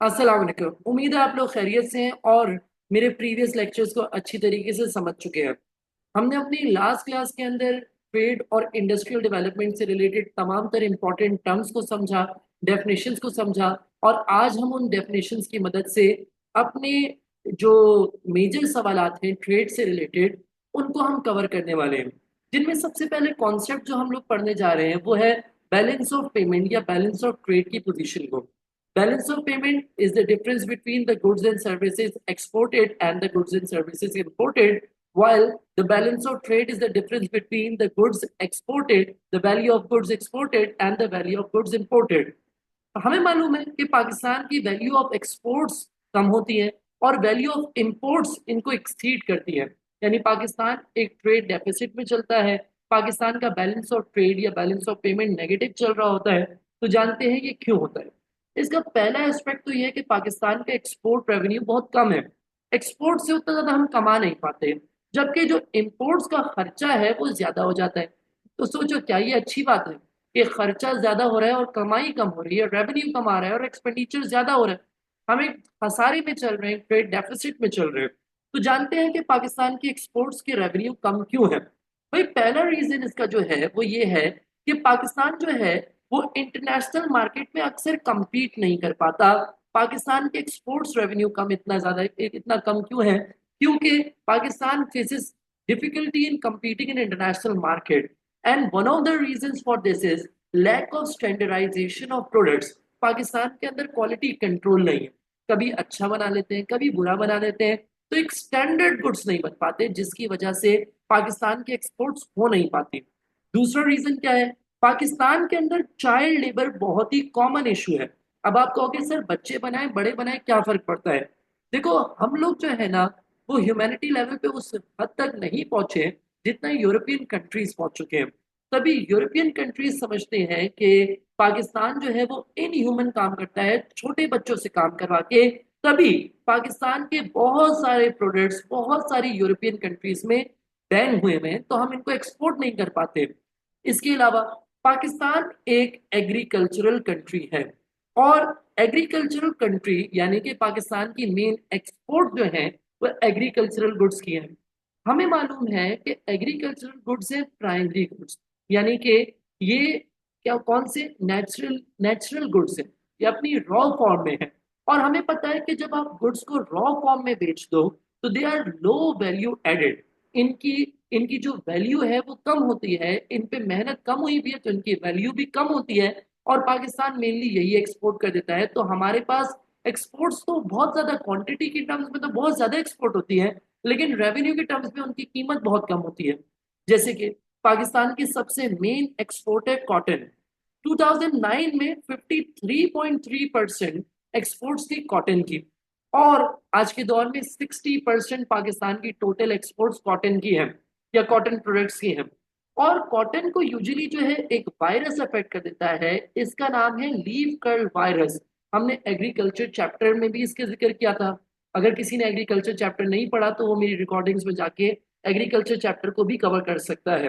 अस्सलाम वालेकुम। उम्मीद है आप लोग खैरियत से हैं और मेरे प्रीवियस लेक्चर्स को अच्छी तरीके से समझ चुके हैं। हमने अपनी लास्ट क्लास के अंदर ट्रेड और इंडस्ट्रियल डेवलपमेंट से रिलेटेड तमाम तरह इंपॉर्टेंट टर्म्स को समझा, डेफिनेशंस को समझा, और आज हम उन डेफिनेशंस की मदद से अपने जो मेजर सवालात हैं ट्रेड से रिलेटेड उनको हम कवर करने वाले हैं। जिनमें सबसे पहले कॉन्सेप्ट जो हम लोग पढ़ने जा रहे हैं वो है बैलेंस ऑफ पेमेंट या बैलेंस ऑफ ट्रेड की पोजीशन को। Balance of payment is the difference between the goods and services exported and the goods and services imported, while the balance of trade is the difference between the goods exported, the value of goods exported, and the value of goods imported. हमें मालूम है कि पाकिस्तान की value of exports कम होती है और value of imports इनको exceed करती है। यानी पाकिस्तान एक ट्रेड डेफिसिट में चलता है, पाकिस्तान का बैलेंस ऑफ ट्रेड या बैलेंस ऑफ पेमेंट नेगेटिव चल रहा होता है। तो जानते हैं कि क्यों होता है। इसका पहला एस्पेक्ट तो यह है कि पाकिस्तान का एक्सपोर्ट रेवेन्यू बहुत कम है। एक्सपोर्ट से उतना ज्यादा हम कमा नहीं पाते, जबकि जो इंपोर्ट्स का खर्चा है वो ज्यादा हो जाता है। तो सोचो, क्या ये अच्छी बात है कि खर्चा ज्यादा हो रहा है और कमाई कम हो रही है, रेवेन्यू कम आ रहा है और एक्सपेंडिचर ज्यादा हो रहा है। हम एक खसारे में चल रहे हैं, ट्रेड डेफिसिट में चल रहे हैं। तो जानते हैं कि पाकिस्तान की एक्सपोर्ट्स की रेवेन्यू कम क्यों है। भाई, पहला रीजन इसका जो है वो ये है कि पाकिस्तान जो है वो इंटरनेशनल मार्केट में अक्सर compete नहीं कर पाता। पाकिस्तान के एक्सपोर्ट्स रेवेन्यू कम इतना कम क्यों है? क्योंकि Pakistan faces difficulty in competing in international market, and one of the reasons for this is lack of standardization of products. Pakistan के अंदर क्वालिटी कंट्रोल नहीं है, कभी अच्छा बना लेते हैं, कभी बुरा बना लेते हैं। तो एक स्टैंडर्ड गुड्स नहीं बन पाते, जिसकी वजह से पाकिस्तान के एक्सपोर्ट्स हो नहीं पाती। दूसरा रीजन क्या है? पाकिस्तान के अंदर चाइल्ड लेबर बहुत ही कॉमन इशू है। अब आप कहोगे सर, बच्चे बनाए बड़े बनाए क्या फर्क पड़ता है? देखो, हम लोग जो है ना वो ह्यूमैनिटी लेवल पे उस हद तक नहीं पहुंचे जितना यूरोपियन कंट्रीज पहुंच चुके हैं। तभी यूरोपियन कंट्रीज समझते हैं कि पाकिस्तान जो है वो इन ह्यूमन काम करता है, छोटे बच्चों से काम करवा के। तभी पाकिस्तान के बहुत सारे प्रोडक्ट्स बहुत सारी यूरोपियन कंट्रीज में बैन हुए हुए हैं, तो हम इनको एक्सपोर्ट नहीं कर पाते। इसके अलावा पाकिस्तान एक एग्रीकल्चरल कंट्री है, और एग्रीकल्चरल कंट्री यानी कि पाकिस्तान की मेन एक्सपोर्ट जो है वो एग्रीकल्चरल गुड्स की है। हमें मालूम है कि एग्रीकल्चरल गुड्स है प्राइमरी गुड्स, यानी कि ये क्या कौन से नेचुरल नेचुरल गुड्स है, ये अपनी रॉ फॉर्म में है। और हमें पता है कि जब आप गुड्स को रॉ फॉर्म में बेच दो तो they are low value added. इनकी इनकी जो वैल्यू है वो कम होती है, इन पे मेहनत कम हुई भी है तो इनकी वैल्यू भी कम होती है। और पाकिस्तान मेनली यही एक्सपोर्ट कर देता है, तो हमारे पास एक्सपोर्ट्स तो बहुत ज्यादा क्वांटिटी की टर्म्स में तो बहुत ज्यादा एक्सपोर्ट होती है, लेकिन रेवेन्यू की टर्म्स में उनकी कीमत बहुत कम होती है। जैसे कि पाकिस्तान की सबसे मेन एक्सपोर्ट है कॉटन। 2009 में 53.3% एक्सपोर्ट्स थी कॉटन की, और आज के दौर में 60% पाकिस्तान की टोटल एक्सपोर्ट्स कॉटन की है या कॉटन प्रोडक्ट्स की है। और कॉटन को यूजुअली जो है एक वायरस अफेक्ट कर देता है, इसका नाम है लीफ कर्ल वायरस। हमने एग्रीकल्चर चैप्टर में भी इसके जिक्र किया था। अगर किसी ने एग्रीकल्चर चैप्टर नहीं पढ़ा तो वो मेरी रिकॉर्डिंग्स में जाके एग्रीकल्चर चैप्टर को भी कवर कर सकता है।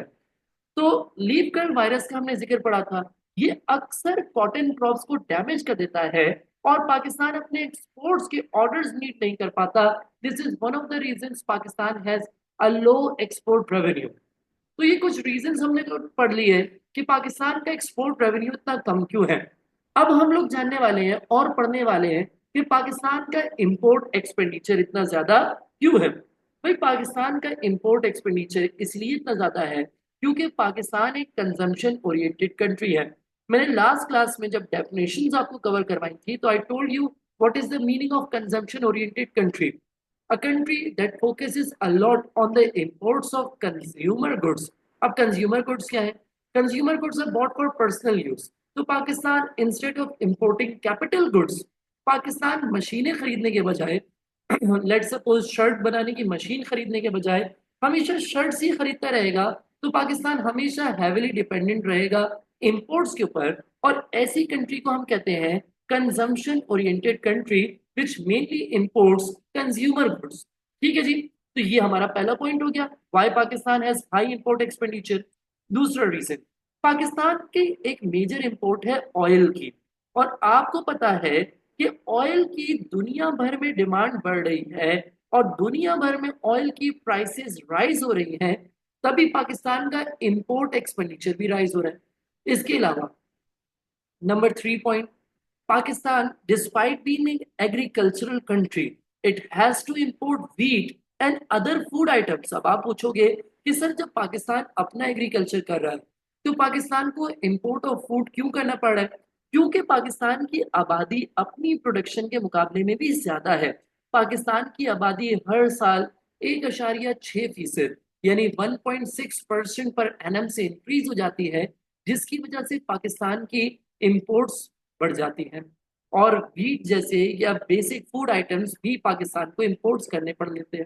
तो लीफ कर्ल वायरस का हमने जिक्र पढ़ा था। ये अक्सर कॉटन क्रॉप्स को डैमेज कर देता है और पाकिस्तान अपने एक्सपोर्ट्स के ऑर्डर्स मीट नहीं कर पाता। This is one of the reasons Pakistan has a low export revenue. तो ये कुछ रीजंस हमने तो पढ़ लिए कि पाकिस्तान का एक्सपोर्ट रेवेन्यू इतना कम क्यों है। अब हम लोग जानने वाले हैं और पढ़ने वाले हैं कि पाकिस्तान का इंपोर्ट एक्सपेंडिचर इतना ज्यादा क्यों है। भाई, पाकिस्तान का इंपोर्ट एक्सपेंडिचर इसलिए इतना ज्यादा है क्योंकि पाकिस्तान एक कंजम्पशन ओरिएंटेड कंट्री है। मैंने लास्ट क्लास में जब डेफिनेशंस आपको कवर करवाई थी तो I told you what is the meaning of consumption oriented country. A country that focuses a lot on the imports of consumer goods. अब consumer goods क्या है? Consumer goods are bought for personal use. तो Pakistan instead of importing capital goods, Pakistan मशीनें खरीदने के बजाय let suppose shirt बनाने की मशीन खरीदने के बजाय हमेशा शर्ट्स ही खरीदता रहेगा। तो पाकिस्तान हमेशा हैविली डिपेंडेंट रहेगा इंपोर्ट्स के ऊपर, और ऐसी कंट्री को हम कहते हैं consumption oriented country which mainly imports consumer goods. ठीक है जी। तो ये हमारा पहला पॉइंट हो गया, why Pakistan has high import expenditure. दूसरा रीजन, पाकिस्तान की एक मेजर इंपोर्ट है ऑयल की। और आपको पता है कि ऑयल की दुनिया भर में डिमांड बढ़ रही है और दुनिया भर में ऑयल की प्राइसेस राइज हो रही हैं, तभी पाकिस्तान का इंपोर्ट एक्सपेंडिचर भी राइज हो रहा है। इसके अलावा number 3 point, Pakistan, despite being an agricultural country, it has to import wheat and other food items. अब आप पूछोगे कि सर जब पाकिस्तान अपना एग्रीकल्चर कर रहा है तो पाकिस्तान को इंपोर्ट ऑफ फूड क्यों करना पड़ रहा है? क्योंकि पाकिस्तान की आबादी अपनी प्रोडक्शन के मुकाबले में भी ज्यादा है। पाकिस्तान की आबादी हर साल 1.6% यानी 1.6% पर एनम से इंक्रीज हो जाती है, जिसकी वजह से पाकिस्तान की इंपोर्ट्स बढ़ जाती हैं और वीट जैसे या बेसिक फूड आइटम्स भी पाकिस्तान को इंपोर्ट्स करने पड़ लेते हैं।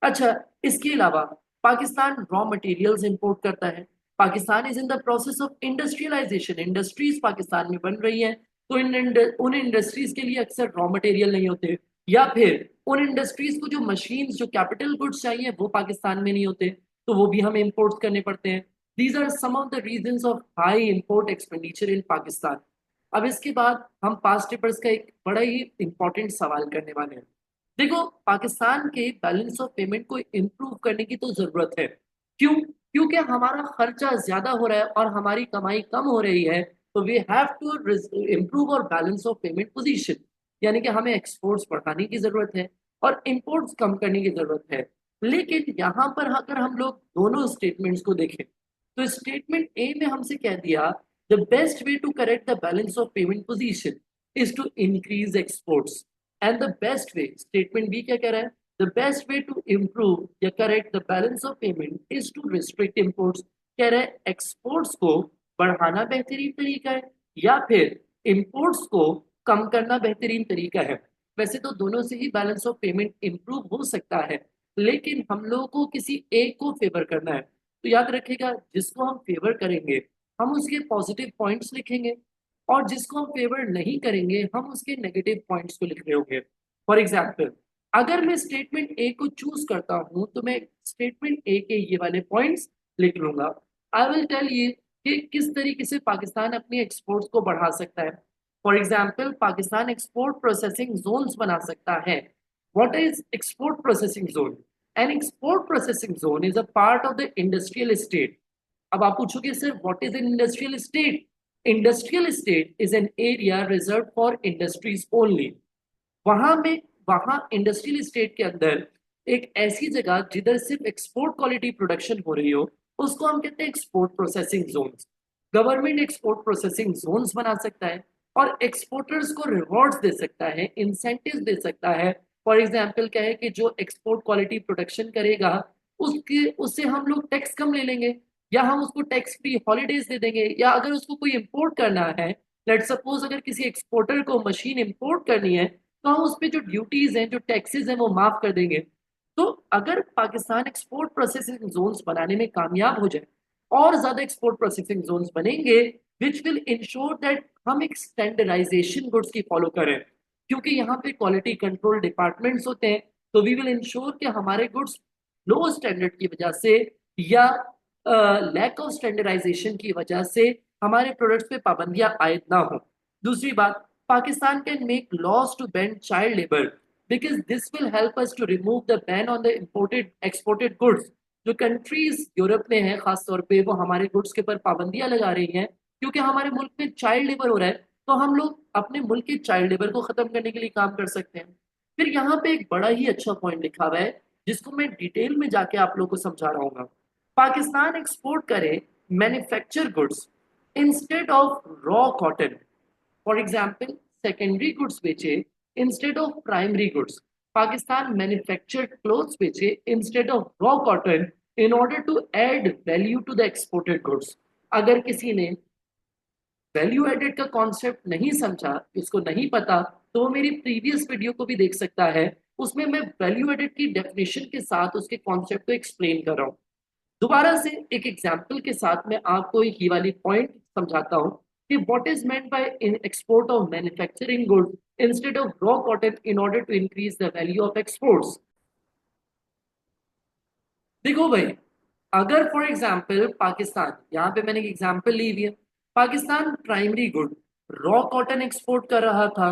अच्छा, इसके अलावा पाकिस्तान रॉ मटेरियल्स इंपोर्ट करता है। Pakistan is in the process of industrialization, industries Pakistan में बन रही हैं, तो उन इंडस्ट्रीज के लिए अक्सर रॉ मटेरियल नहीं होते, या फिर उन इंडस्ट्रीज को जो मशीन्स जो कैपिटल गुड्स चाहिए वो पाकिस्तान में नहीं होते, तो वो भी हमें इंपोर्ट करने पड़ते हैं। These are some of the reasons of high import expenditure in Pakistan. अब इसके बाद हम पास्ट पेपर्स का एक बड़ा ही इंपॉर्टेंट सवाल करने वाले हैं। देखो, पाकिस्तान के बैलेंस ऑफ पेमेंट को इम्प्रूव करने की तो जरूरत है। क्यों? क्योंकि हमारा खर्चा ज्यादा हो रहा है और हमारी कमाई कम हो रही है, तो वी हैव टू इम्प्रूव और बैलेंस ऑफ पेमेंट पोजीशन, यानी कि हमें एक्सपोर्ट्स बढ़ाने की जरूरत है और इंपोर्ट्स कम करने की जरूरत है। लेकिन यहाँ पर अगर हम लोग दोनों स्टेटमेंट्स को देखें, तो स्टेटमेंट ए में हमसे कह दिया the best way to correct the balance of payment position is to increase exports, and the best way, statement B क्या कह रहा है, the best way to improve या correct the balance of payment is to restrict imports। कह रहा है exports को बढ़ाना बेहतरीन तरीका है या फिर इंपोर्ट्स को कम करना बेहतरीन तरीका है। वैसे तो दोनों से ही बैलेंस ऑफ पेमेंट इंप्रूव हो सकता है, लेकिन हम लोगों को किसी एक को फेवर करना है, तो याद रखिएगा जिसको हम फेवर करेंगे हम उसके पॉजिटिव पॉइंट्स लिखेंगे और जिसको हम फेवर नहीं करेंगे हम उसके नेगेटिव पॉइंट्स को लिख रहे होंगे। फॉर एग्जाम्पल, अगर मैं स्टेटमेंट ए को चूज करता हूं तो मैं स्टेटमेंट ए के ये वाले पॉइंट्स लिख लूंगा। आई विल टेल यू कि किस तरीके से पाकिस्तान अपनी एक्सपोर्ट्स को बढ़ा सकता है। For example, Pakistan export processing zones बना सकता है। What is export processing zone? An export processing zone is a part of the industrial state. अब आप पूछोगे sir what is an industrial state? Industrial state is an area reserve for industries only. वहां में वहां industrial state के अंदर एक ऐसी जगह जिधर सिर्फ एक्सपोर्ट क्वालिटी प्रोडक्शन हो रही हो, उसको हम कहते हैं export processing zones. Government export processing zones बना सकता है और एक्सपोर्टर्स को रिवॉर्ड्स दे सकता है, इंसेंटिव दे सकता है। फॉर एग्जाम्पल क्या है कि जो एक्सपोर्ट क्वालिटी प्रोडक्शन करेगा उसके उससे हम लोग टैक्स कम ले लेंगे, या हम उसको टैक्स फ्री हॉलीडेज दे देंगे, या अगर उसको कोई इंपोर्ट करना है, लेट सपोज अगर किसी एक्सपोर्टर को मशीन इंपोर्ट करनी है तो हम उस पे जो ड्यूटीज हैं जो टैक्सेस हैं वो माफ कर देंगे। तो अगर पाकिस्तान एक्सपोर्ट प्रोसेसिंग जोन्स बनाने में कामयाब हो जाए और ज्यादा एक्सपोर्ट प्रोसेसिंग जोन्स बनेंगे विच विल इंश्योर दैट हम एक स्टैंडर्डाइजेशन गुड्स की फॉलो करें, क्योंकि यहाँ पे क्वालिटी कंट्रोल डिपार्टमेंट्स होते हैं, तो वी विल इंश्योर कि हमारे गुड्स लो स्टैंडर्ड की वजह से या लैक ऑफ स्टैंडर्डाइजेशन की वजह से हमारे प्रोडक्ट्स पे पाबंदियां आयद ना हो। दूसरी बात, Pakistan can make laws to ban child labour because this will help us to remove the ban on the imported exported goods. जो कंट्रीज यूरोप में है खास तौर पे वो हमारे गुड्स के ऊपर पाबंदियां लगा रही हैं क्योंकि हमारे मुल्क में चाइल्ड लेबर हो रहा है, तो हम लोग अपने मुल्क के चाइल्ड लेबर को खत्म करने के लिए काम कर सकते हैं। फिर यहाँ पे एक बड़ा ही अच्छा पॉइंट लिखा हुआ है जिसको मैं डिटेल में जाके आप लोगों को समझा रहा हूँ। पाकिस्तान एक्सपोर्ट करे manufacture goods instead of raw cotton. For example, secondary goods बेचे instead of primary goods. Pakistan manufactured clothes बेचे instead of raw cotton in order to add value to the exported goods. अगर किसी ने वैल्यू एडेड का concept नहीं समझा, इसको नहीं पता, तो वो मेरी प्रीवियस वीडियो को भी देख सकता है, उसमें मैं वैल्यू एडेड की डेफिनेशन के साथ उसके कॉन्सेप्ट को एक्सप्लेन कर रहा हूँ। दोबारा से एक एग्जाम्पल के साथ मैं आपको ये वाली पॉइंट समझाता हूँ कि what is meant by in export of manufacturing goods instead of raw cotton in order to increase the value of exports. देखो भाई, अगर फॉर एग्जाम्पल पाकिस्तान, यहाँ पे मैंने एक एग्जाम्पल ली हुई है, Pakistan primary good raw cotton export कर रहा था,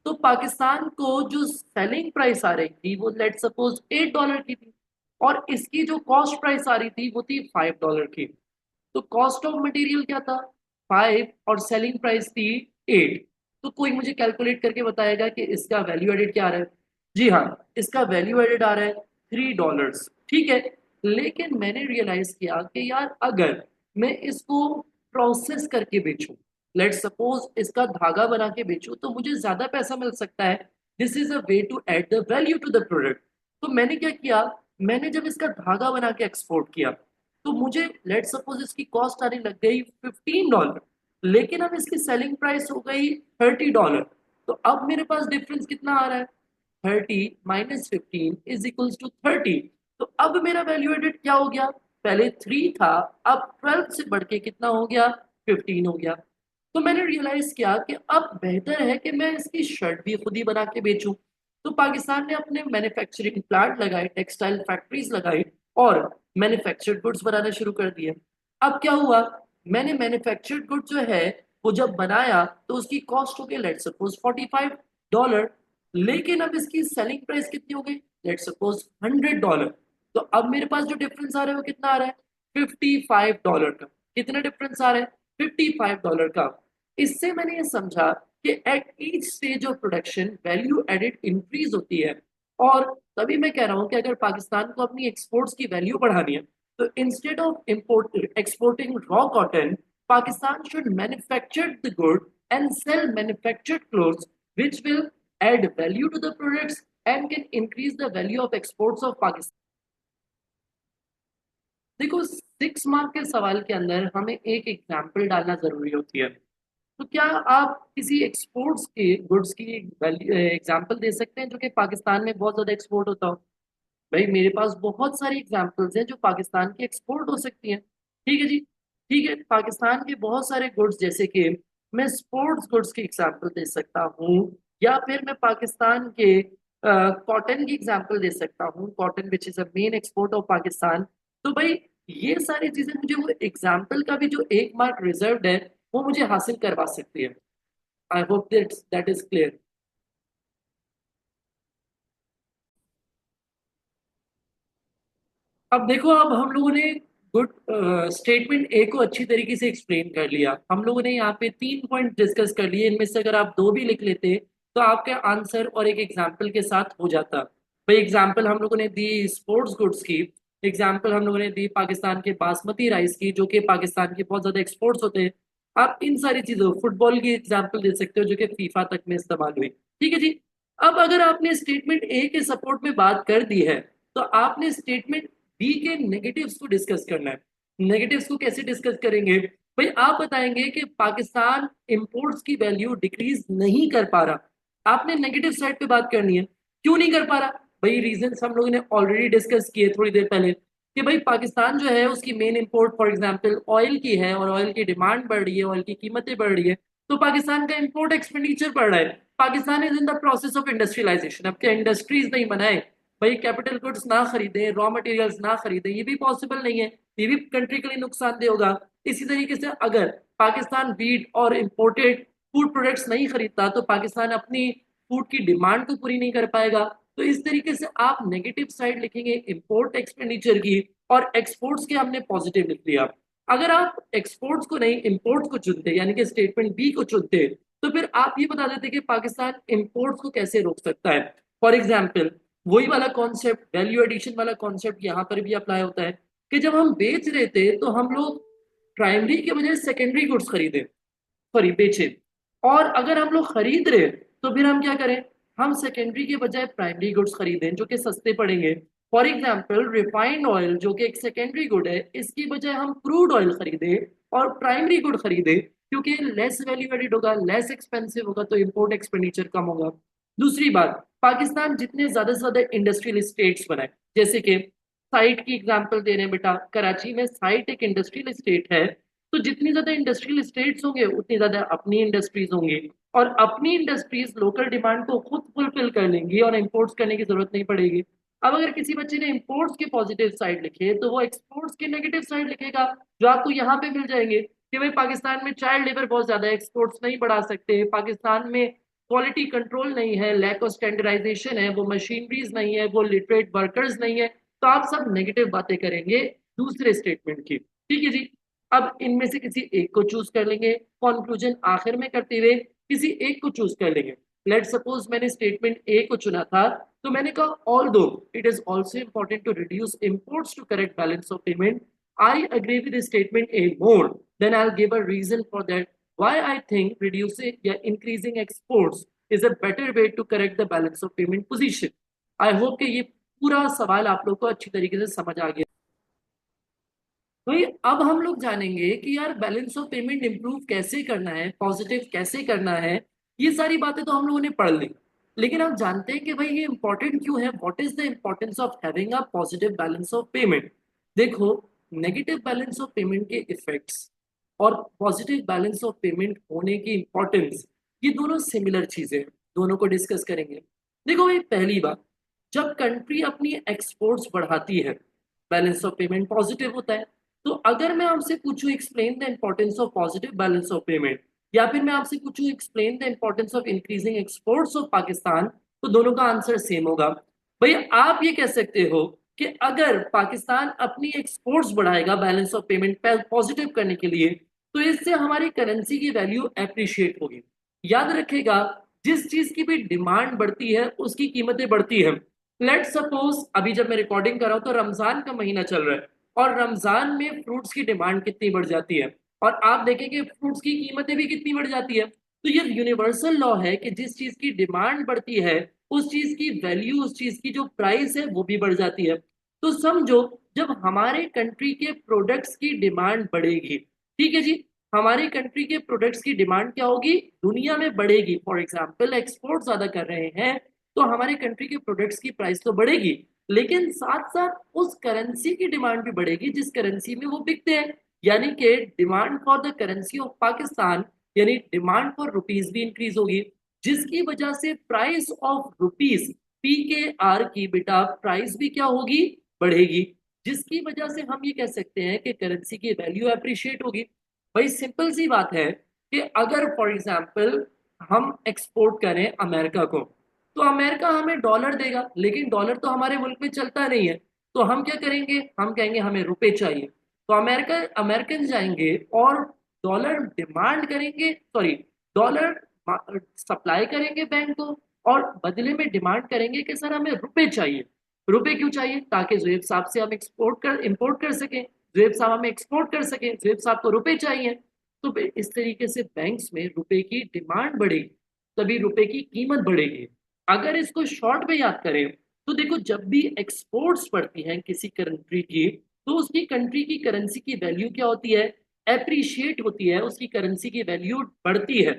तो पाकिस्तान को जो सेलिंग प्राइस आ रही थी वो लेट सपोज $8 की थी, और इसकी जो कॉस्ट प्राइस आ रही थी वो थी $5 की। तो कॉस्ट ऑफ मटेरियल क्या था? 5 और सेलिंग प्राइस थी 8। तो कोई मुझे कैलकुलेट करके बताएगा कि इसका वैल्यू एडेड क्या आ रहा है? जी हाँ, इसका वैल्यू एडेड आ रहा है $3। ठीक है। लेकिन मैंने रियलाइज किया कि यार अगर मैं इसको प्रोसेस करके बेचूं, लेट सपोज इसका धागा बना के बेचूं, तो मुझे ज्यादा पैसा मिल सकता है। This is a way to add the value to the product. तो मैंने क्या किया, मैंने जब इसका धागा बना के एक्सपोर्ट किया, तो मुझे लेट सपोज इसकी कॉस्ट आने लग गई $15, लेकिन अब इसकी सेलिंग प्राइस हो गई $30। तो अब मेरे पास डिफरेंस कितना आ रहा है? 30 - 15 = 30। तो अब मेरा वैल्यू एडेड क्या हो गया? पहले 3 था, अब 12 से बढ़ के कितना हो गया? 15 हो गया। तो मैंने रियलाइज किया कि अब बेहतर है कि मैं इसकी शर्ट भी खुद ही बना के बेचूं। तो पाकिस्तान ने अपने मैन्युफैक्चरिंग प्लांट लगाए, टेक्सटाइल फैक्ट्रीज लगाई, और मैन्युफैक्चर्ड गुड्स बनाना शुरू कर दिए। अब क्या हुआ, मैंने मैन्युफैक्चर्ड गुड जो है वो जब बनाया तो उसकी कॉस्ट हो गई लेट सपोज $45। लेकिन अब इसकी सेलिंग प्राइस कितनी हो गई? Let suppose $100। तो अब मेरे पास जो डिफरेंस आ रहा है वो कितना आ रहा है? $55 का। कितना डिफरेंस आ रहा है? $55 का। इससे मैंने ये समझा कि at each stage of production value added increase होती है। और तभी मैं कह रहा हूं कि अगर पाकिस्तान को अपनी एक्सपोर्ट्स की वैल्यू बढ़ानी है, तो instead of import exporting raw cotton, Pakistan should manufacture the good and sell manufactured clothes, which will add value to the products and can increase the value of exports of Pakistan. देखो, 6 mark के सवाल के अंदर हमें एक example डालना जरूरी होती है। तो क्या आप किसी एक्सपोर्ट्स के गुड्स की एग्जाम्पल दे सकते हैं जो कि पाकिस्तान में बहुत ज्यादा एक्सपोर्ट होता हो? भाई मेरे पास बहुत सारी एग्जाम्पल्स हैं जो पाकिस्तान की एक्सपोर्ट हो सकती हैं। ठीक है जी। ठीक है, पाकिस्तान के बहुत सारे गुड्स, जैसे कि मैं स्पोर्ट्स गुड्स की एग्जाम्पल दे सकता हूँ, या फिर मैं पाकिस्तान के कॉटन की एग्जाम्पल दे सकता हूँ, cotton which is a main export of Pakistan. तो भाई ये सारी चीजें मुझे वो एग्जाम्पल का भी जो 1 मार्क रिजर्व है वो मुझे हासिल करवा सकती है। I hope that is clear. अब देखो, अब हम लोगों ने गुड स्टेटमेंट ए को अच्छी तरीके से एक्सप्लेन कर लिया। हम लोगों ने यहाँ पे 3 पॉइंट डिस्कस कर लिए, इनमें से अगर आप दो भी लिख लेते तो आपका आंसर और एक एग्जाम्पल के साथ हो जाता। भाई एग्जाम्पल हम लोगों ने दी स्पोर्ट्स गुड्स की, एग्जाम्पल हम लोगों ने दी पाकिस्तान के बासमती राइस की जो कि पाकिस्तान के बहुत ज्यादा एक्सपोर्ट्स होते हैं। आप इन सारी चीजों, फुटबॉल की एग्जाम्पल दे सकते हो जो कि फीफा तक में इस्तेमाल हुई। ठीक है जी। अब अगर आपने स्टेटमेंट ए के सपोर्ट में बात कर दी है, तो आपने स्टेटमेंट बी के नेगेटिव्स को डिस्कस करना है। नेगेटिव्स को कैसे डिस्कस करेंगे? भाई आप बताएंगे कि पाकिस्तान इंपोर्ट्स की वैल्यू डिक्रीज नहीं कर पा रहा। आपने नेगेटिव साइड पे बात करनी है। क्यों नहीं कर पा रहा? भाई रीजन हम लोगों ने ऑलरेडी डिस्कस किए थोड़ी देर पहले, कि भाई पाकिस्तान जो है उसकी main import for example oil की है, और ऑयल की डिमांड बढ़ रही है, ऑयल की कीमतें बढ़ रही है, तो पाकिस्तान का इंपोर्ट एक्सपेंडिचर बढ़ रहा है। Pakistan is in the process of industrialization. अब क्या इंडस्ट्रीज नहीं बनाए? भाई कैपिटल गुड्स ना खरीदे, रॉ मटेरियल्स ना खरीदे, ये भी पॉसिबल नहीं है। ये भी कंट्री के लिए नुकसानदेह होगा। इसी तरीके से अगर पाकिस्तान वीट और इंपोर्टेड फूड प्रोडक्ट्स नहीं खरीदता, तो पाकिस्तान अपनी फूड की डिमांड को पूरी नहीं कर पाएगा। तो इस तरीके से आप नेगेटिव साइड लिखेंगे इंपोर्ट एक्सपेंडिचर की, और एक्सपोर्ट्स के हमने पॉजिटिव लिख दिया। अगर आप एक्सपोर्ट्स को नहीं इंपोर्ट्स को चुनते, यानी कि स्टेटमेंट बी को चुनते, तो फिर आप ये बता देते कि पाकिस्तान इंपोर्ट्स को कैसे रोक सकता है। फॉर एग्जाम्पल, वही वाला कॉन्सेप्ट, वैल्यू एडिशन वाला कॉन्सेप्ट यहाँ पर भी अप्लाई होता है, कि जब हम बेच रहे थे तो हम लोग प्राइमरी के बजाय सेकेंडरी गुड्स खरीदे, सॉरी बेचे। और अगर हम लोग खरीद रहे तो फिर हम क्या करें? हम सेकेंडरी के बजाय प्राइमरी गुड्स खरीदें जो कि सस्ते पड़ेंगे। फॉर एग्जाम्पल, रिफाइंड ऑयल जो कि एक सेकेंडरी गुड है, इसकी बजाय हम क्रूड ऑयल खरीदें और प्राइमरी गुड खरीदें, क्योंकि लेस वैल्यू एडेड होगा, लेस एक्सपेंसिव होगा, तो इम्पोर्ट एक्सपेंडिचर कम होगा। दूसरी बात, पाकिस्तान जितने ज्यादा से ज्यादा इंडस्ट्रियल स्टेट्स बनाए, जैसे कि साइट की एग्जांपल दे रहे हैं बेटा, कराची में साइट एक इंडस्ट्रियल स्टेट है। तो जितनी ज्यादा इंडस्ट्रियल स्टेट्स होंगे उतनी ज्यादा अपनी इंडस्ट्रीज होंगी, और अपनी इंडस्ट्रीज लोकल डिमांड को खुद फुलफिल कर लेंगी और इंपोर्ट्स करने की जरूरत नहीं पड़ेगी। अब अगर किसी बच्चे ने इंपोर्ट्स के पॉजिटिव साइड लिखे तो वो एक्सपोर्ट्स के नेगेटिव साइड लिखेगा, जो आपको यहाँ पे मिल जाएंगे, कि भाई पाकिस्तान में चाइल्ड लेबर बहुत ज्यादा है, एक्सपोर्ट्स नहीं बढ़ा सकते पाकिस्तान में, क्वालिटी कंट्रोल नहीं है, लैक ऑफ स्टैंडर्डाइजेशन है, वो मशीनरीज नहीं है, वो लिटरेट वर्कर्स नहीं है, तो आप सब नेगेटिव बातें करेंगे दूसरे स्टेटमेंट की। ठीक है जी। अब इनमें से किसी एक को चूज कर लेंगे, कंक्लूजन आखिर में करते हुए किसी एक को चूज कर लेंगे। लेट सपोज मैंने स्टेटमेंट ए को चुना था, तो मैंने कहा although it is also important to reduce imports to correct balance of payment, I agree with the statement A more. Then I'll give a reason for that. Why I think reducing या increasing exports is a better way to correct the balance of payment position. I hope कि ये पूरा सवाल आप लोग को अच्छी तरीके से समझ आ गया। भाई अब हम लोग जानेंगे कि यार बैलेंस ऑफ पेमेंट इंप्रूव कैसे करना है, पॉजिटिव कैसे करना है। ये सारी बातें तो हम लोगों ने पढ़ ली, लेकिन आप जानते हैं कि भाई ये इंपॉर्टेंट क्यों है? What is the importance of having a positive balance of payment? देखो, नेगेटिव बैलेंस ऑफ पेमेंट के इफेक्ट्स और पॉजिटिव बैलेंस ऑफ पेमेंट होने की इंपॉर्टेंस, ये दोनों सिमिलर चीजें हैं, दोनों को डिस्कस करेंगे। देखो भाई, पहली बात, जब कंट्री अपनी एक्सपोर्ट्स बढ़ाती है, बैलेंस ऑफ पेमेंट पॉजिटिव होता है। तो अगर मैं आपसे पूछूं explain the importance of positive balance of payment, या फिर मैं आपसे पूछूं explain the importance of increasing exports of Pakistan, तो दोनों का आंसर सेम होगा। भैया आप ये कह सकते हो कि अगर पाकिस्तान अपनी एक्सपोर्ट्स बढ़ाएगा बैलेंस ऑफ पेमेंट पॉजिटिव करने के लिए, तो इससे हमारी करेंसी की वैल्यू एप्रिशिएट होगी। याद रखेगा, जिस चीज की भी डिमांड बढ़ती है उसकी कीमतें बढ़ती है। लेट सपोज अभी जब मैं रिकॉर्डिंग कर रहा हूं तो रमजान का महीना चल रहा है, और रमजान में फ्रूट्स की डिमांड कितनी बढ़ जाती है, और आप देखेंगे फ्रूट्स की कीमतें भी कितनी बढ़ जाती है। तो ये यूनिवर्सल लॉ है कि जिस चीज की डिमांड बढ़ती है उस चीज की वैल्यू, उस चीज की जो प्राइस है वो भी बढ़ जाती है। तो समझो, जब हमारे कंट्री के प्रोडक्ट्स की डिमांड बढ़ेगी, ठीक है जी, हमारी कंट्री के प्रोडक्ट्स की डिमांड क्या होगी, दुनिया में बढ़ेगी। फॉर एग्जाम्पल एक्सपोर्ट ज्यादा कर रहे हैं, तो हमारे कंट्री के प्रोडक्ट्स की प्राइस तो बढ़ेगी, लेकिन साथ साथ उस करेंसी की डिमांड भी बढ़ेगी जिस करेंसी में वो बिकते हैं। यानी कि demand for the currency of Pakistan, यानी डिमांड फॉर रुपीज भी इंक्रीज होगी, जिसकी वजह से प्राइस ऑफ रुपीज, पी के आर की बेटा प्राइस भी क्या होगी, बढ़ेगी, जिसकी वजह से हम ये कह सकते हैं कि करेंसी की वैल्यू अप्रिशिएट होगी। भाई सिंपल सी बात है कि अगर फॉर एग्जाम्पल हम एक्सपोर्ट करें अमेरिका को, तो अमेरिका हमें डॉलर देगा, लेकिन डॉलर तो हमारे मुल्क में चलता नहीं है। तो हम क्या करेंगे, हम कहेंगे हमें रुपए चाहिए। तो अमेरिकन जाएंगे और डॉलर डिमांड करेंगे, सॉरी, डॉलर सप्लाई करेंगे बैंक को, और बदले में डिमांड करेंगे कि सर हमें रुपए चाहिए। रुपए क्यों चाहिए? ताकि जुएब साहब से हम एक्सपोर्ट कर इंपोर्ट कर सकें, जुएब साहब हमें एक्सपोर्ट कर सकें, जुएब साहब को रुपए चाहिए। तो इस तरीके से बैंक्स में रुपए की डिमांड बढ़ेगी, तभी रुपए की कीमत बढ़ेगी। अगर इसको शॉर्ट में याद करें, तो देखो, जब भी एक्सपोर्ट्स बढ़ती हैं किसी कंट्री की, तो उसकी कंट्री की करेंसी की वैल्यू क्या होती है, एप्रिशिएट होती है, उसकी करेंसी की वैल्यू बढ़ती है।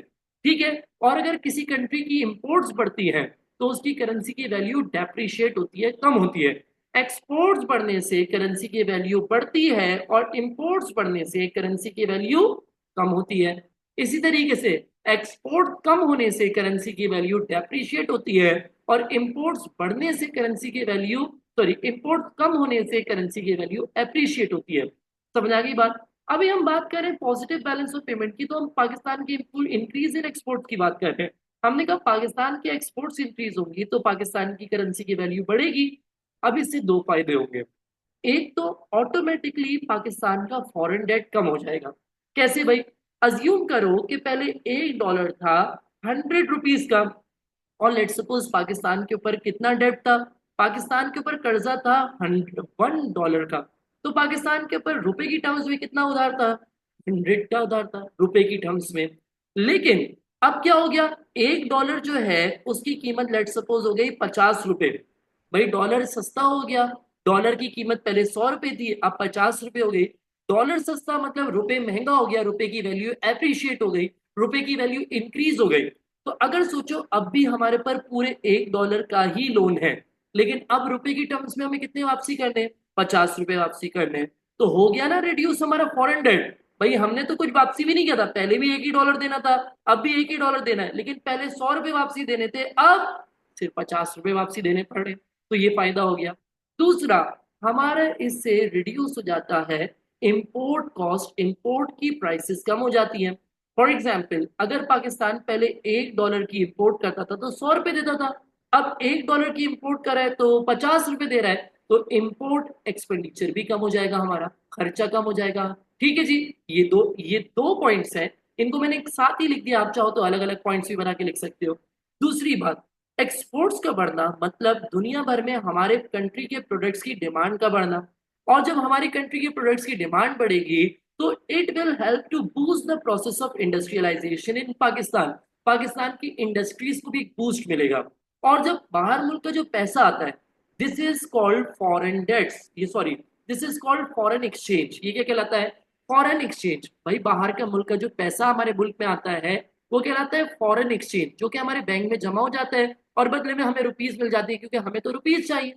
ठीक है। और अगर किसी कंट्री की इंपोर्ट्स बढ़ती हैं, तो उसकी करेंसी की वैल्यू डेप्रिशिएट होती है, कम होती है। एक्सपोर्ट्स बढ़ने से करेंसी की वैल्यू बढ़ती है, और इंपोर्ट्स बढ़ने से करेंसी की वैल्यू कम होती है। इसी तरीके से एक्सपोर्ट कम होने से करेंसी की वैल्यू डेप्रिशिएट होती है, और इंपोर्ट्स बढ़ने से करेंसी की वैल्यू, सॉरी, इंपोर्ट कम होने से करेंसी की वैल्यू एप्रिशिएट होती है। समझ आ गई बात? अभी हम बात कर रहे हैं पॉजिटिव बैलेंस ऑफ पेमेंट की, तो हम पाकिस्तान की इंक्रीज इन एक्सपोर्ट की बात कर रहे हैं। हमने कहा पाकिस्तान के एक्सपोर्ट्स इंक्रीज होंगी तो पाकिस्तान की करेंसी की वैल्यू बढ़ेगी। अब इससे दो फायदे होंगे। एक तो ऑटोमेटिकली पाकिस्तान का फॉरेन डेट कम हो जाएगा। कैसे भाई? अज्यूम करो कि पहले एक डॉलर था 100 रुपीज का, और लेट सपोज पाकिस्तान के ऊपर कितना डेट था, पाकिस्तान के ऊपर कर्जा था 101 डॉलर का। तो पाकिस्तान के ऊपर रुपए की टर्म्स में कितना उधार था, 100 का उधार था रुपए की टर्म्स में। लेकिन अब क्या हो गया, एक डॉलर जो है उसकी कीमत लेट सपोज हो गई 50 रुपए। भाई डॉलर सस्ता हो गया, डॉलर की कीमत पहले 100 रुपए थी, अब 50 रुपए हो गई। डॉलर सस्ता मतलब रुपए महंगा हो गया, रुपए की वैल्यू एप्रिशिएट हो गई, रुपए की वैल्यू इंक्रीज हो गई। तो अगर सोचो, अब भी हमारे पर पूरे एक डॉलर का ही लोन है, लेकिन अब रुपए की टर्म्स में हमें कितने वापसी करने हैं, 50 रुपए वापसी करने हैं। तो हो गया ना रिड्यूस हमारा फॉरेन डेट। भाई हमने तो कुछ वापसी भी नहीं किया था, पहले भी एक ही डॉलर देना था, अब भी एक ही डॉलर देना है, लेकिन पहले 100 रुपए वापसी देने थे, अब सिर्फ 50 रुपए वापसी देने पड़ रहे। तो ये फायदा हो गया। दूसरा, हमारा इससे रिड्यूस हो जाता है इंपोर्ट कॉस्ट, इंपोर्ट की प्राइसेस कम हो जाती हैं। फॉर एग्जाम्पल अगर पाकिस्तान पहले $1 की इंपोर्ट करता था तो $100 देता था, अब $1 की इंपोर्ट कर रहा है तो $50 दे रहा है, तो इंपोर्ट एक्सपेंडिचर भी कम हो जाएगा, हमारा खर्चा कम हो जाएगा। ठीक है जी। ये दो पॉइंट्स हैं, इनको मैंने एक साथ ही लिख दिया, आप चाहो तो अलग अलग पॉइंट्स भी बना के लिख सकते हो। दूसरी बात, एक्सपोर्ट्स का बढ़ना मतलब दुनिया भर में हमारे कंट्री के प्रोडक्ट्स की डिमांड का बढ़ना, और जब हमारी कंट्री के प्रोडक्ट्स की डिमांड बढ़ेगी तो it will help to boost the process of industrialisation in Pakistan. Pakistan की इंडस्ट्रीज को भी एक बूस्ट मिलेगा। और जब बाहर मुल्क का जो पैसा आता है, this is called foreign debts, ये sorry, this is called foreign exchange. ये क्या कहलाता है? Foreign exchange. भाई बाहर का मुल्क का जो पैसा हमारे मुल्क में आता है वो कहलाता है फॉरेन एक्सचेंज, जो कि हमारे बैंक में जमा हो जाता है और बदले में हमें रुपीज मिल जाती है, क्योंकि हमें तो रुपीज चाहिए।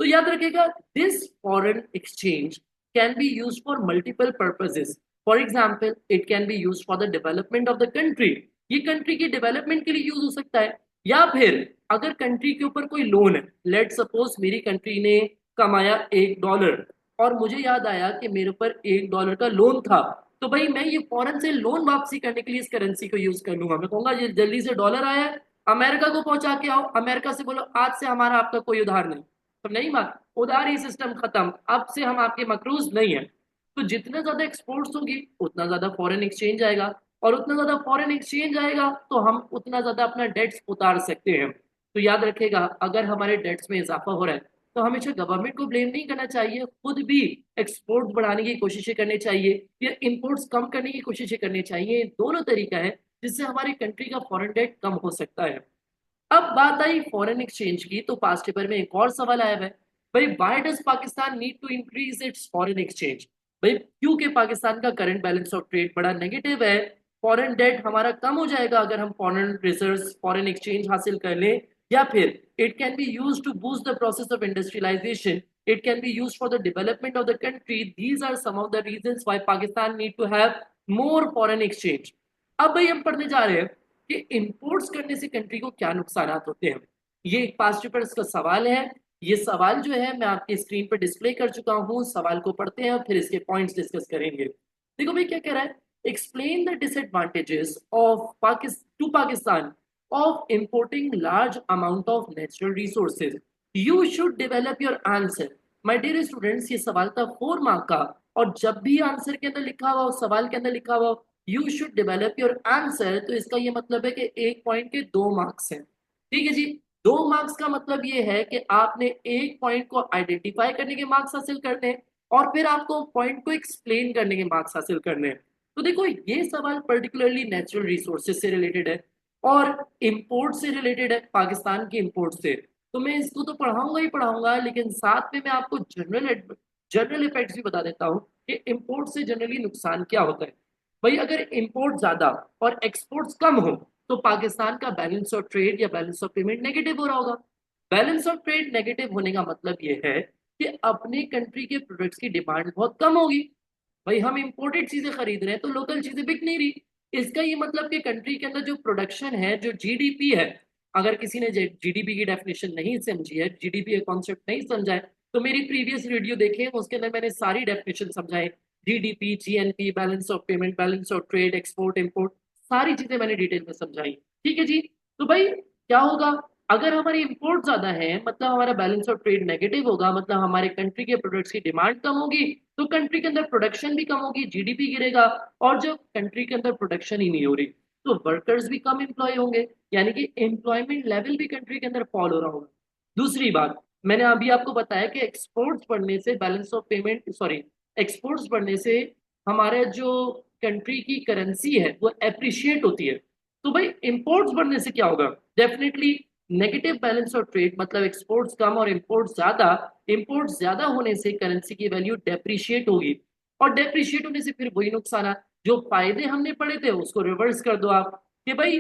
तो याद रखिएगा, this foreign exchange can be used for multiple purposes. For example, it can be used for the development of the country. ये कंट्री की डेवलपमेंट के लिए यूज हो सकता है। या फिर अगर कंट्री के ऊपर कोई लोन है, लेट सपोज मेरी कंट्री ने कमाया $1 और मुझे याद आया कि मेरे ऊपर $1 का लोन था, तो भाई मैं ये फौरन से लोन वापसी करने के लिए इस करेंसी को यूज कर लूंगा। मैं कहूंगा ये जल्दी से डॉलर आया है, अमेरिका को पहुंचा के आओ, अमेरिका से बोलो आज से हमारा आपका कोई उधार नहीं। तो नहीं बात, उधारी सिस्टम खत्म, अब से हम आपके मकरूज नहीं है। तो जितना ज्यादा एक्सपोर्ट्स होगी उतना ज्यादा फॉरेन एक्सचेंज आएगा, और उतना ज्यादा फॉरेन एक्सचेंज आएगा तो हम उतना ज्यादा अपना डेट्स उतार सकते हैं। तो याद रखेगा, अगर हमारे डेट्स में इजाफा हो रहा है तो हमेशा गवर्नमेंट को ब्लेम नहीं करना चाहिए, खुद भी एक्सपोर्ट बढ़ाने की कोशिशें करनी चाहिए या इंपोर्ट्स कम करने की कोशिशें करनी चाहिए। दोनों तरीका है जिससे हमारी कंट्री का फॉरेन डेट कम हो सकता है। अब बात आई फॉरेन एक्सचेंज की, तो पास्ट पेपर में एक और सवाल आया है, भाई why does Pakistan need to increase its foreign exchange. भाई क्योंकि पाकिस्तान का करंट बैलेंस ऑफ ट्रेड बड़ा नेगेटिव है, फॉरेन डेट हमारा कम हो जाएगा अगर हम फॉरेन रिजर्व्स फॉरेन एक्सचेंज हासिल कर लें। या फिर it can be use to boost the process of industrialization, it can be use for the development of the country, these are some of the reasons why Pakistan need to have more foreign exchange. अब भाई हम पढ़ने जा रहे हैं कि imports करने से कंट्री को क्या नुकसान होते हैं। ये एक पास्ट पेपर्स का सवाल है। ये सवाल जो है मैं आपकी स्क्रीन पर डिस्प्ले कर चुका हूँ, सवाल को पढ़ते हैं और फिर इसके पॉइंट्स डिस्कस करेंगे। देखो भाई क्या कह रहा है, explain the disadvantages of Pakistan of importing large amount of natural resources, you should develop your answer. My dear students, ये सवाल था 4 मार्क का, और जब भी आंसर के अंदर लिखा हुआ हो, सवाल के अंदर लिखा हुआ you should develop your answer, तो इसका ये मतलब है कि एक पॉइंट के 2 मार्क्स हैं। ठीक है जी। 2 मार्क्स का मतलब ये है कि आपने एक पॉइंट को आइडेंटिफाई करने के मार्क्स हासिल करने हैं और फिर आपको पॉइंट को एक्सप्लेन करने के मार्क्स हासिल करने हैं। तो देखो ये सवाल पर्टिकुलरली नेचुरल रिसोर्सेज से रिलेटेड है और इंपोर्ट से रिलेटेड है, पाकिस्तान की इंपोर्ट से। तो मैं इसको तो पढ़ाऊंगा ही पढ़ाऊंगा, लेकिन साथ में मैं आपको जनरल इफेक्ट्स भी बता देता हूँ कि इंपोर्ट से जनरली नुकसान क्या होता है। भाई अगर इंपोर्ट ज्यादा और एक्सपोर्ट्स कम हो तो पाकिस्तान का बैलेंस ऑफ ट्रेड या बैलेंस ऑफ पेमेंट नेगेटिव हो रहा होगा। बैलेंस ऑफ ट्रेड नेगेटिव होने का मतलब ये है कि अपने कंट्री के प्रोडक्ट्स की डिमांड बहुत कम होगी। भाई हम इंपोर्टेड चीजें खरीद रहे हैं तो लोकल चीजें बिक नहीं रही। इसका ये मतलब कि कंट्री के अंदर जो प्रोडक्शन है, जो जीडीपी है, अगर किसी ने जीडीपी की डेफिनेशन नहीं समझी है, जीडीपी का कॉन्सेप्ट नहीं समझा है, तो मेरी प्रीवियस वीडियो देखें, उसके अंदर मैंने सारी डेफिनेशन समझाई। GDP, GNP, balance of payment, balance of trade, export import, सारी चीजें मैंने डिटेल में समझाई। ठीक है जी। तो भाई क्या होगा, अगर हमारी इंपोर्ट ज्यादा है मतलब हमारा बैलेंस ऑफ ट्रेड नेगेटिव होगा, मतलब हमारे कंट्री के प्रोडक्ट्स की डिमांड कम होगी, तो कंट्री के अंदर प्रोडक्शन भी कम होगी, जीडीपी गिरेगा। और जब कंट्री के अंदर प्रोडक्शन ही नहीं हो रही तो वर्कर्स भी कम एम्प्लॉय होंगे, यानी कि एम्प्लॉयमेंट लेवल भी कंट्री के अंदर फॉल हो रहा होगा। दूसरी बात, मैंने अभी आपको बताया कि एक्सपोर्ट्स बढ़ने से balance of payment sorry exports बढ़ने से हमारे जो कंट्री की करेंसी है वो एप्रिशिएट होती है। तो भाई इंपोर्ट्स बढ़ने से क्या होगा, definitely negative balance of trade, मतलब एक्सपोर्ट्स कम और इंपोर्ट्स ज्यादा। इंपोर्ट्स ज्यादा होने से करेंसी की वैल्यू डेप्रिशिएट होगी, और डेप्रिशिएट होने से फिर वही नुकसान, जो फायदे हमने पढ़े थे उसको रिवर्स कर दो आप। कि भाई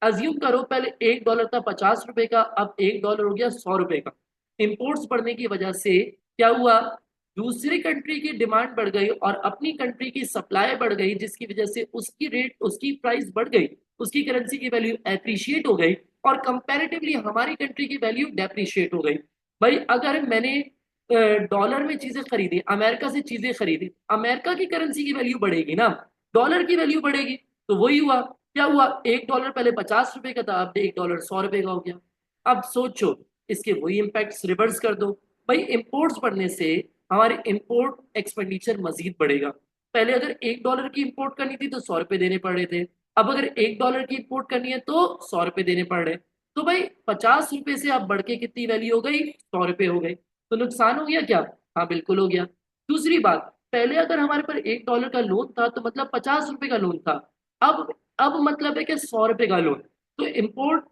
अज्यूम करो पहले $1 था $50 का, अब $1 हो गया $100 का। इंपोर्ट्स बढ़ने की वजह से क्या हुआ, दूसरी कंट्री की डिमांड बढ़ गई और अपनी कंट्री की सप्लाई बढ़ गई, जिसकी वजह से उसकी रेट उसकी प्राइस बढ़ गई, उसकी करेंसी की वैल्यू एप्रिशिएट हो गई, और कंपैरेटिवली हमारी कंट्री की वैल्यू डेप्रिशिएट हो गई। भाई अगर मैंने डॉलर में चीजें खरीदी, अमेरिका से चीजें खरीदी, अमेरिका की करेंसी की वैल्यू बढ़ेगी ना, डॉलर की वैल्यू बढ़ेगी। तो वही हुआ, क्या हुआ, $1 पहले $50 का था, अब $1 $100 का हो गया। अब सोचो, इसके वही इम्पैक्ट्स रिवर्स कर दो। भाई इंपोर्ट्स बढ़ने से हमारे इंपोर्ट एक्सपेंडिचर मजीद बढ़ेगा। पहले अगर $1 की इंपोर्ट करनी थी तो $100 देने पड़ रहे थे, अब अगर $1 की इंपोर्ट करनी है तो $100 देने पड़ रहे। तो भाई $50 से आप बढ़ के कितनी वैल्यू हो गई, $100 हो गई। तो नुकसान हो गया क्या? हाँ बिल्कुल हो गया। दूसरी बात, पहले अगर हमारे पर $1 का लोन था तो मतलब $50 का लोन था। अब मतलब है कि $100 का लोन। तो इंपोर्ट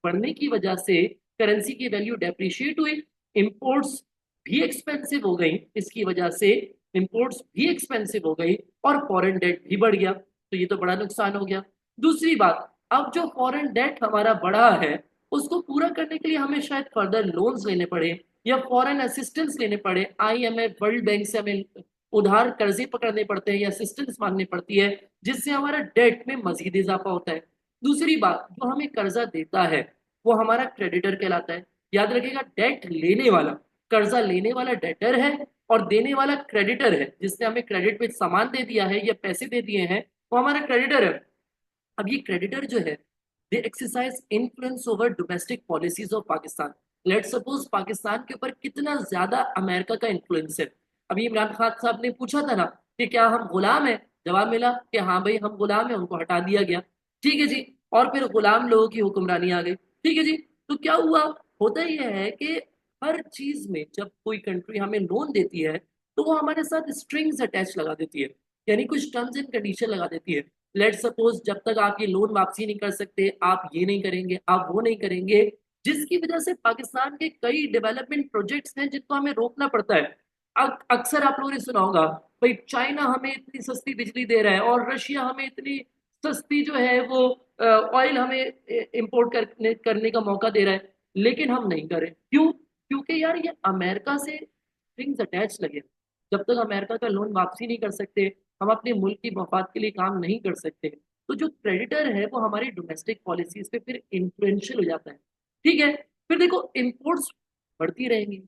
बढ़ने की वजह से करेंसी की वैल्यू डेप्रिशिएट हुई, इंपोर्ट्स भी एक्सपेंसिव हो गई, इसकी वजह से इंपोर्ट्स भी एक्सपेंसिव हो गई और फॉरेन डेट भी बढ़ गया। तो ये तो बड़ा नुकसान हो गया। दूसरी बात, अब जो फॉरेन डेट हमारा बढ़ा है उसको पूरा करने के लिए हमें शायद फर्दर लोन्स लेने पड़े या फॉरेन असिस्टेंस लेने पड़े, आईएमएफ वर्ल्ड बैंक से हमें उधार कर्जे पकड़ने पड़ते हैं या असिस्टेंस मांगनी पड़ती है, जिससे हमारा डेट में मजीद इजाफा होता है। दूसरी बात, जो हमें कर्जा देता है वो हमारा क्रेडिटर कहलाता है। याद रखिएगा, डेट लेने वाला, कर्जा लेने वाला डेटर है और देने वाला क्रेडिटर है। जिसने हमें क्रेडिट पे सामान दे दिया है या पैसे दे दिए हैं वो हमारा क्रेडिटर है। अब ये क्रेडिटर जो है, they exercise influence over domestic policies of Pakistan. Let suppose Pakistan के ऊपर कितना ज्यादा अमेरिका का इन्फ्लुएंस है। अभी इमरान खान साहब ने पूछा था ना कि क्या हम गुलाम हैं, जवाब मिला कि हाँ भाई हम गुलाम हैं, उनको हटा दिया गया। ठीक है जी, और फिर गुलाम लोगों की हुक्मरानी आ गई। ठीक है जी, तो क्या हुआ, होता यह है कि हर चीज में जब कोई कंट्री हमें लोन देती है तो वो हमारे साथ स्ट्रिंग्स अटैच लगा देती है, यानी कुछ टर्म्स एंड कंडीशन लगा देती है। लेट सपोज जब तक आप ये लोन वापसी नहीं कर सकते आप ये नहीं करेंगे, आप वो नहीं करेंगे, जिसकी वजह से पाकिस्तान के कई डेवलपमेंट प्रोजेक्ट्स हैं जिनको हमें रोकना पड़ता है। अक्सर आप लोगों ने सुना होगा, भाई चाइना हमें इतनी सस्ती बिजली दे रहा है और रशिया हमें इतनी सस्ती जो है वो ऑयल हमें इंपोर्ट करने का मौका दे रहा है, लेकिन हम नहीं करें। क्यों? क्योंकि यार ये अमेरिका से स्ट्रिंग्स अटैच लगे। जब तक अमेरिका का लोन वापसी नहीं कर सकते, हम अपने मुल्क की मफाद के लिए काम नहीं कर सकते, तो जो क्रेडिटर है वो हमारी डोमेस्टिक पॉलिसीज पे फिर इन्फ्लुएंशियल हो जाता है। ठीक है, फिर देखो इंपोर्ट्स बढ़ती रहेंगी,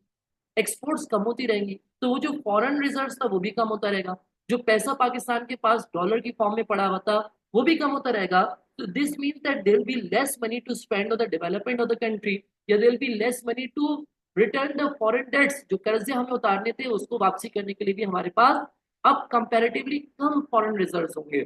एक्सपोर्ट्स कम होती रहेंगी, तो वो जो फॉरेन रिजर्व्स था वो भी कम होता रहेगा। जो पैसा पाकिस्तान के पास डॉलर की फॉर्म में पड़ा हुआ था वो भी कम होता रहेगा। तो this means that there will be less money to spend on the development of the country, या there will be less money to return the foreign debts. जो कर्जे हमें उतारने थे उसको वापसी करने के लिए भी हमारे पास अब कंपैरेटिवली कम फॉरेन रिजर्व्स होंगे।